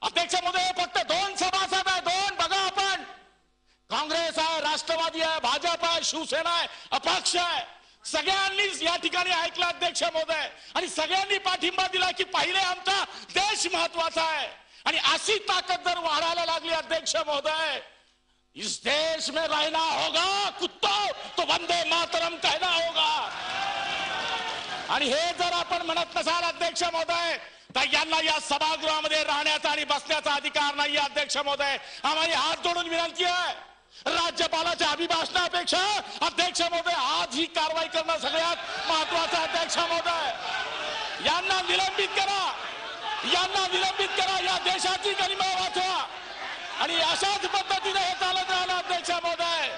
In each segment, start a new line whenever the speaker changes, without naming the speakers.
अध्यक्ष महोदय, फक्त 2 सभासद आहे, 2. बघा आपण, काँग्रेस आहे, राष्ट्रवादी आहे, भाजप आहे, शिवसेना आहे, अपक्ष आहे, सगळ्यांनीच या ठिकाणी ऐकलं अध्यक्ष महोदय, आणि सगळ्यांनी पाठिंबा दिला की पहिले आमचा देश महत्वाचा आहे. आणि अशी ताकद जर वाढायला लागली अध्यक्ष महोदय, इस देश में रहना होगा कुत्तों तो वंदे मातरम कहना होगा. आणि हे जर आपण म्हणत नसाल अध्यक्ष महोदय, तर यांना या सभागृहामध्ये राहण्याचा आणि बसण्याचा अधिकार नाही. अध्यक्ष महोदय, आम्हाला हात जोडून विनंती आहे, राज्यपालाच्या अभिभाषणापेक्षा अध्यक्ष महोदय आज ही कारवाई करणं सगळ्यात महत्वाचं. अध्यक्ष महोदय, यांना निलंबित करा, यांना निलंबित करा, या देशाची गरिमा वाचवा. आणि अशाच पद्धतीने हे चालत राहिलं अध्यक्ष महोदय,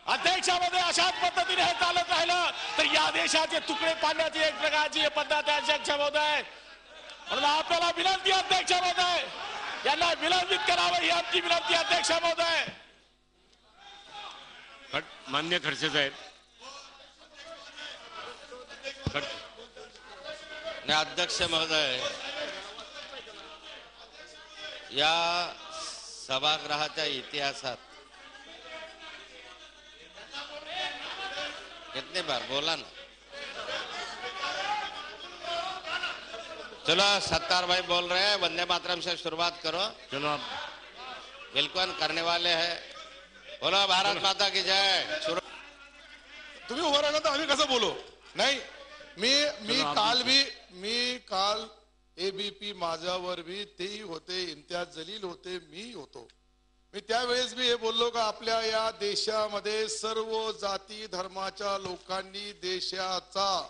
अध्यक्ष महोदय, अशाच पद्धतीने हे चालत राहिलं तर या देशाचे तुकडे पाडण्याची एक प्रकारची पद्धत आहे अध्यक्ष महोदय. म्हणून आपल्याला विनंती अध्यक्ष महोदय, यांना विलंबित करावं ही आमची विनंती अध्यक्ष महोदय.
मान्य खडसे साहेब.
अध्यक्ष महोदय, या सभागृहाच्या इतिहासात कितने बार बोला ना, चलो सत्तार भाई बोल रहे हैं, वंदे मातरम से शुरुआत करो.
चलो आप
बिल्कुल करने वाले हैं. बोलो भारत माता की जय.
तुम्ही उभं राहिला तर आम्ही कसं बोलू? नाही, मी काल एबीपी माझ्यावर भी तेही होते, इम्तियाज जलील होते, मी होतो. मी त्यावेळेस भी हे बोललो का आपल्या या देशामध्ये सर्व जाती धर्माच्या लोकांनी देशाचा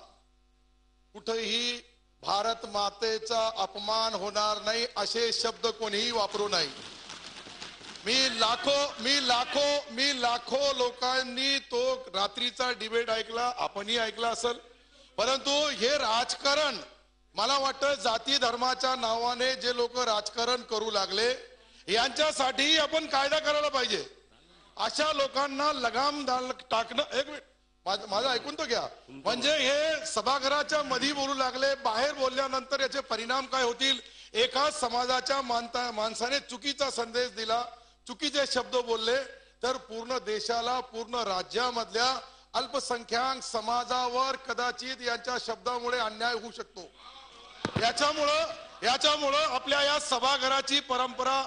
कुठेही भारत मातेचा अपमान होणार नाही असे शब्द कोणीही वापरू नाही. मी लाखो लोकांनी तो रात्रीचा डिबेट ऐकला, आपणही ऐकला असेल. परंतु हे राजकारण, मला वाटतं जाती धर्माच्या नावाने जे लोक राजकारण करू लागले यांच्यासाठी आपण कायदा करायला पाहिजे. अशा लोकांना लगाम टाकणं. एक मिनिट, माझं ऐकून तो घ्या. म्हणजे हे सभागृहाच्या मध्ये बोलू लागले, बाहेर बोलल्यानंतर याचे परिणाम काय होतील? एका समाजाच्या माणसाने चुकीचा संदेश दिला, चुकीचे शब्द बोलले तर पूर्ण देशाला, पूर्ण राज्यामधल्या अल्पसंख्याक समाजावर कदाचित यांच्या शब्दामुळे अन्याय होऊ शकतो. याच्यामुळं आपल्या या सभागृहाची परंपरा,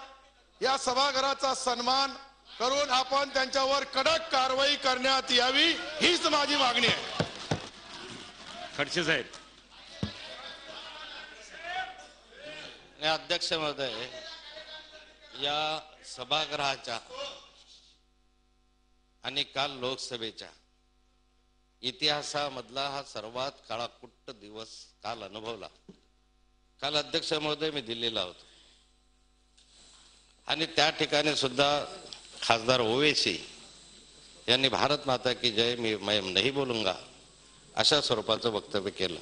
या सभागृहाचा सन्मान करून आपण त्यांच्यावर कडक कारवाई करण्यात यावी हीच माझी मागणी आहे.
खडसे साहेब.
अध्यक्ष महोदय, या सभागृहाच्या आणि काल लोकसभेच्या इतिहासामधला हा सर्वात काळाकुट्ट दिवस काल अनुभवला. काल अध्यक्ष महोदय मी दिल्लीला होतो आणि त्या ठिकाणी सुद्धा खासदार ओवैसी यांनी भारत माता की जय मैं नहीं बोलूंगा अशा स्वरूपाचं वक्तव्य केलं.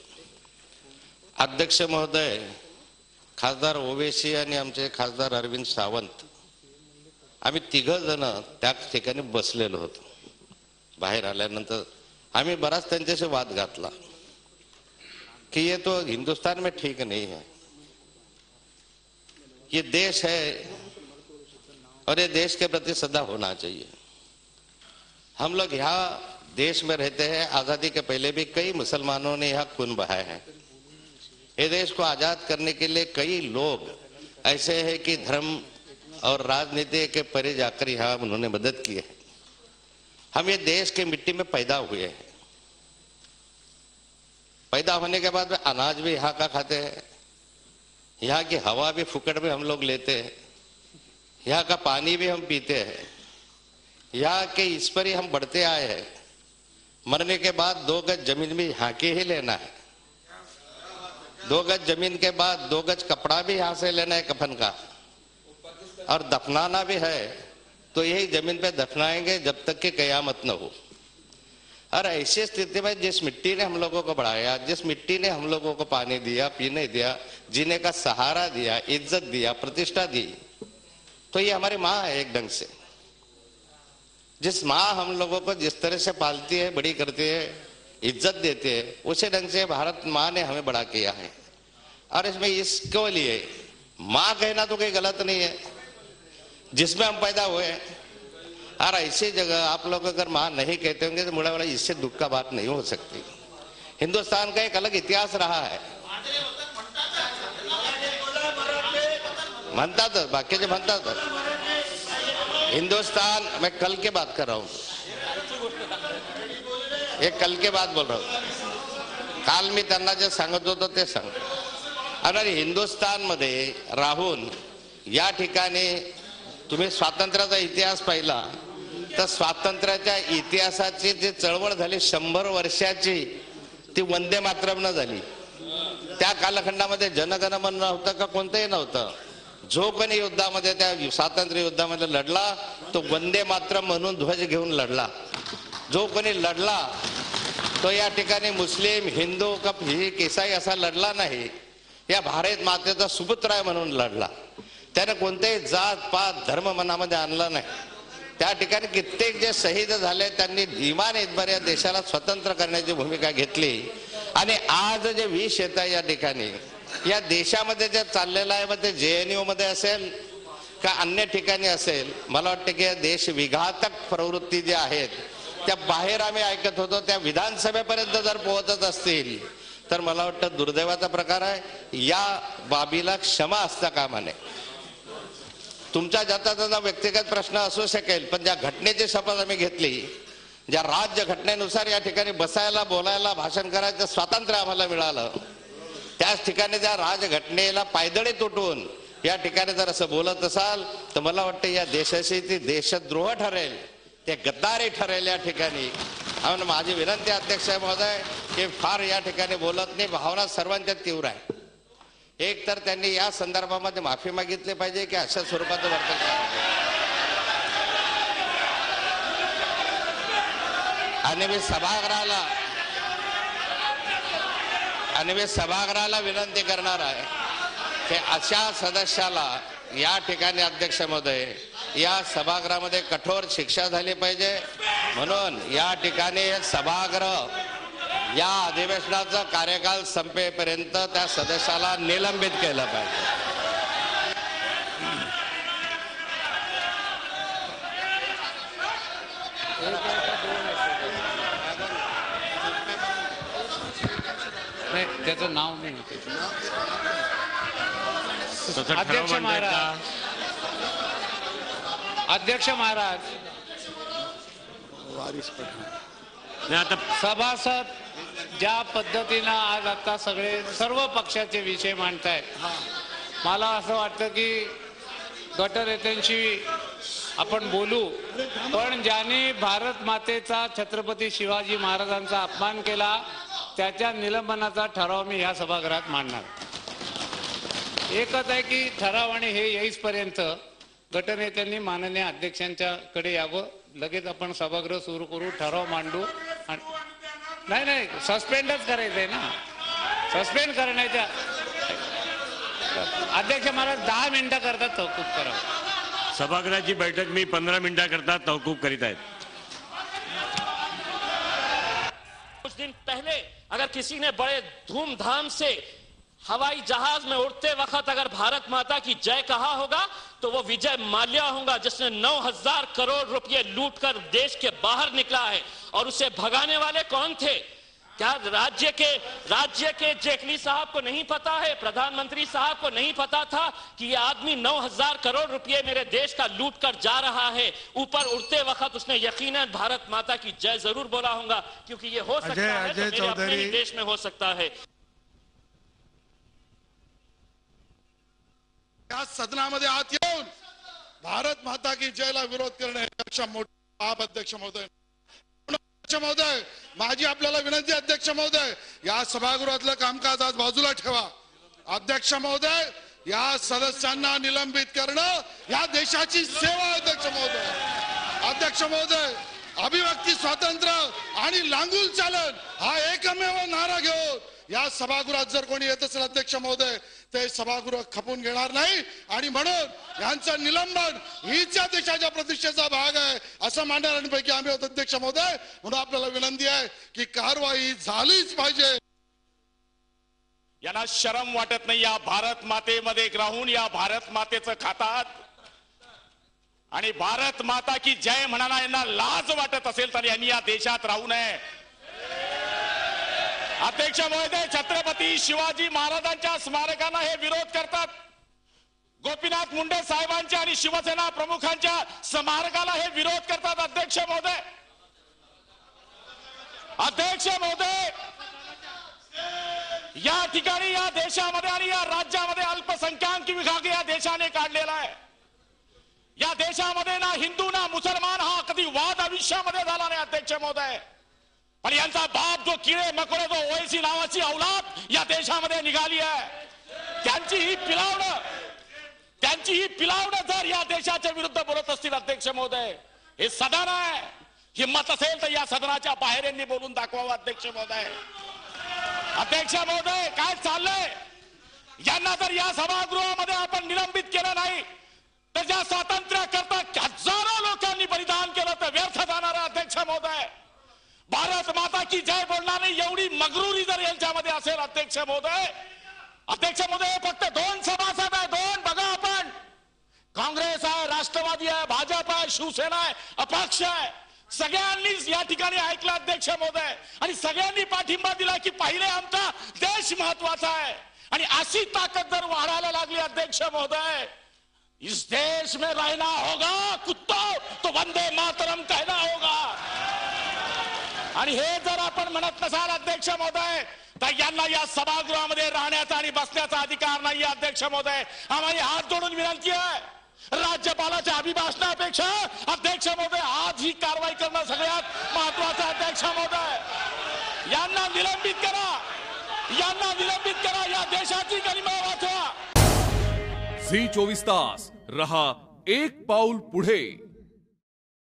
अध्यक्ष महोदय, खासदार ओवैसी आणि आमचे खासदार अरविंद सावंत आम्ही 3 जण त्या ठिकाणी बसलेलो होतो. बाहेर आल्यानंतर आम्ही बराच त्यांच्याशी वाद घातला कि ये तो हिंदुस्तान में ठीक नहीं है, ये देश है और ये देश के प्रति सदा होना चाहिए. हम लोग यहाँ देश में रहते हैं, आजादी के पहले भी कई मुसलमानों ने यहाँ खून बहाया है. ये देश को आजाद करने के लिए कई लोग ऐसे हैं कि धर्म और राजनीति के परे जाकर यहाँ उन्होंने मदद की है. हम ये देश के मिट्टी में पैदा हुए हैं, पैदा होने के बाद अनाज भी यहाँ का खाते हैं, यहाँ की हवा भी फुकट में हम लोग लेते हैं, यहाँ का पानी भी हम पीते हैं, यहाँ के इस पर ही हम बढ़ते आए हैं. मरने के बाद 2 गज जमीन भी यहाँ के ही लेना है, 2 गज जमीन के बाद 2 गज कपड़ा भी यहाँ से लेना है कफन का, और दफनाना भी है तो यही जमीन पे दफनाएंगे जब तक कि कयामत न हो. और ऐसी स्थिति में जिस मिट्टी ने हम लोगों को बढ़ाया, जिस मिट्टी ने हम लोगों को पानी दिया, पीने दिया, जीने का सहारा दिया, इज्जत दिया, प्रतिष्ठा दी, तो ये हमारी माँ है. एक ढंग से जिस माँ हम लोगों को जिस तरह से पालती है, बड़ी करती है, इज्जत देती है, उसी ढंग से भारत माँ ने हमें बड़ा किया है. और इसमें इसके लिए माँ कहना तो कोई गलत नहीं है, जिसमें हम पैदा हुए हैं। और ऐसी जगह आप लोग अगर माँ नहीं कहते होंगे तो मुड़ा इससे दुख का बात नहीं हो सकती। हिंदुस्तान का एक अलग इतिहास रहा है, म्हणतात बाकीचे म्हणतात। हिंदुस्तान, मैं कल के बात कर रहा हूं, एक कल के बात बोल रहा हूं। काल मी त्यांना जे सांगत होतो ते सांग। आणि हिंदुस्तान मध्ये राहून या ठिकाणी तुम्ही स्वातंत्र्याचा इतिहास पाहिला तर स्वातंत्र्याच्या इतिहासाची जी चळवळ झाली 100 वर्षाची, ती वंदे मातरमनं झाली। त्या कालखंडामध्ये जनगण मन नव्हतं का कोणतंही नव्हतं। जो कोणी युद्धामध्ये त्या स्वातंत्र्य युद्धामध्ये लढला तो वंदे मातरम म्हणून ध्वज घेऊन लढला। जो कोणी लढला तो या ठिकाणी मुस्लिम, हिंदू का ईसाई असा लढला नाही, या भारत मातेचा सुपुत्र आहे म्हणून लढला। त्याने कोणतेही जात पात धर्म मनामध्ये आणला नाही। त्या ठिकाणी कित्येक जे शहीद झाले त्यांनी इमान इतभर या देशाला स्वतंत्र करण्याची भूमिका घेतली। आणि आज जे विष येत आहे या ठिकाणी या देशामध्ये जे चाललेलं आहे, मग ते JNU मध्ये असेल का अन्य ठिकाणी असेल, मला वाटतं की देश विघातक प्रवृत्ती जे आहेत त्या बाहेर आम्ही ऐकत होतो, त्या विधानसभेपर्यंत जर पोहोचत असतील तर मला वाटतं दुर्दैवाचा प्रकार आहे। या बाबीला क्षमा असता कामा नये। तुमच्या ज्याचा व्यक्तिगत प्रश्न असू शकेल, पण ज्या घटनेची शपथ आम्ही घेतली, ज्या राज्य घटनेनुसार या ठिकाणी बसायला, बोलायला, भाषण करायचं स्वातंत्र्य आम्हाला मिळालं, त्याच ठिकाणी त्या राजघटनेला पायदळी तुटून या ठिकाणी जर असं बोलत असाल तर मला वाटतं या देशाशी ती देशद्रोह ठरेल, ते गद्दारी ठरेल। या ठिकाणी म्हणून माझी विनंती अध्यक्ष महोदय की फार या ठिकाणी बोलत नाही, भावना सर्वांच्या तीव्र आहे। एक तर त्यांनी या संदर्भामध्ये माफी मागितली पाहिजे की अशा स्वरूपाचं वर्तन करावं। आणि मी सभागृहाला विनंती करणार आहे की अशा सदस्याला या ठिकाणी अध्यक्ष महोदय या सभागृहामध्ये कठोर शिक्षा झाली पाहिजे। म्हणून या ठिकाणी सभागृह या अधिवेशनाचा कार्यकाल संपेपर्यंत त्या सदस्याला निलंबित केलं पाहिजे।
नाही, त्याचं नाव नाही।
तसं
अध्यक्ष
ठराव मांडतायत
महाराज,
का?
अध्यक्ष महाराज,
नाही आता
सभासद ज्या पद्धतीनं आज आता सर्व पक्षाचे विषय मांडतायत, मला असं वाटतं की गटनेत्यांशी आपण बोलू, पण ज्याने भारत मातेचा, छत्रपती शिवाजी महाराजांचा अपमान केला त्याच्या निलंबनाचा ठराव मी ह्या सभागृहात मांडणार। एकच आहे की ठराव आणि हे येईपर्यंत गटनेत्यांनी माननीय अध्यक्षांच्या कडे यावं, लगेच आपण सभागृह सुरू करू, ठराव मांडू। नाही, सस्पेंडच करायचंय ना, सस्पेंड करण्याच्या अध्यक्ष महाराज 10 मिनिटं करता तहकूब करावं।
सभागृहाची बैठक मी 15 मिनिटाकरता तहकूब करीत आहेत।
कुछ दिन पहले अगर किसी ने बड़े धूमधाम से हवाई जहाज में उड़ते वक्त अगर भारत माता की जय कहा होगा तो वो विजय माल्या होगा, जिसने 9,000 करोड़ रुपए लूटकर देश के बाहर निकला है। और उसे भगाने वाले कौन थे? क्या राज्य के जेटली साहब को नहीं पता है, प्रधानमंत्री साहब को नहीं पता था कि ये आदमी 9,000 करोड़ रुपए मेरे देश का लूट कर जा रहा है? ऊपर उड़ते वक्त उसने यकीनन भारत माता की जय जरूर बोला होगा, क्योंकि ये हो सकता है तो मेरे अपने ही देश में हो सकता है।
या सदनामध्ये आत येऊन भारत माता की जयला विरोध करणे यापेक्षा मोठा पाप अध्यक्ष महोदय। अध्यक्ष महोदय, माझी आपल्याला विनंती, अध्यक्ष महोदय, या सभागृहातलं कामकाज आज बाजूला ठेवा। अध्यक्ष महोदय, या सदस्यांना निलंबित करणं या देशाची सेवा। अध्यक्ष महोदय, अध्यक्ष महोदय, अभिव्यक्ती स्वातंत्र्य आणि लांगुल चालन हा एकमेव नारा घेऊन या सभागृहात जर कोणी येत असेल अध्यक्ष महोदय ते सभागृह खपून घेणार नाही। आणि म्हणून यांचं निलंबन हीच या देशाच्या प्रतिष्ठेचा भाग आहे असं मांडणाऱ्यांपैकी आम्ही आहोत अध्यक्ष महोदय। म्हणून आपल्याला विनंती आहे की कारवाई झालीच पाहिजे।
यांना शरम वाटत नाही या भारत मातेमध्ये राहून या भारत मातेचं खातात आणि भारत माता की जय म्हणायला यांना लाज वाटत असेल तर यांनी या देशात राहू नये. अध्यक्ष महोदय, छत्रपती शिवाजी महाराजांच्या स्मारकांना हे विरोध करतात. गोपीनाथ मुंडे साहेबांच्या आणि शिवसेना प्रमुखांच्या स्मारकाला हे विरोध करतात. अध्यक्ष महोदय, या ठिकाणी या देशामध्ये आणि या राज्यामध्ये अल्पसंख्याक विभाग या देशाने काढलेला आहे. या देशामध्ये ना हिंदू ना मुसलमान हा कधी वाद आयुष्यामध्ये झाला नाही. अध्यक्ष महोदय, पण यांचा बाप जो किडे मकोडे जो ओएसी नावाची औलाद या देशामध्ये निघाली आहे, त्यांची ही पिलावणं जर या देशाच्या विरुद्ध बोलत असतील अध्यक्ष महोदय, हे सदन आहे. हिम्मत असेल तर या सदनाच्या बाहेर यांनी बोलून दाखवावं. अध्यक्ष महोदय, काय चाललंय? यांना जर या सभागृहामध्ये आपण निलंबित केलं नाही तर ज्या स्वातंत्र्याकरता हजारो लोकांनी बलिदान केलं तर व्यर्थ जाणार. अध्यक्ष महोदय, भारत माता की जय बोलणारी एवढी मगरुरी जर यांच्यामध्ये असेल अध्यक्ष महोदय, फक्त 2 सभासद आहे, 2. बघा आपण, काँग्रेस आहे, राष्ट्रवादी आहे, भाजप आहे, शिवसेना आहे, अपक्ष आहे, सगळ्यांनीच या ठिकाणी ऐकलं अध्यक्ष महोदय आणि सगळ्यांनी पाठिंबा दिला की पहिले आमचा देश महत्वाचा आहे. आणि अशी ताकद जर वाढायला लागली अध्यक्ष महोदय, इस देश में रहना होगा कुत्तों तो वंदे मातरम कहना होगा. आणि हे जर आपण म्हणत नसाल अध्यक्ष महोदय तर यांना या सभागृहामध्ये राहण्याचा आणि बसण्याचा अधिकार नाही. अध्यक्ष महोदय, आम्हाला हात जोडून विनंती आहे, राज्यपालाच्या अभिभाषणापेक्षा अध्यक्ष महोदय आज ही कारवाई करणं सगळ्यात महत्वाचं. अध्यक्ष महोदय, यांना निलंबित करा, या देशाची गरिमा वाचवा.
झी 24 तास रहा एक पाऊल पुढे.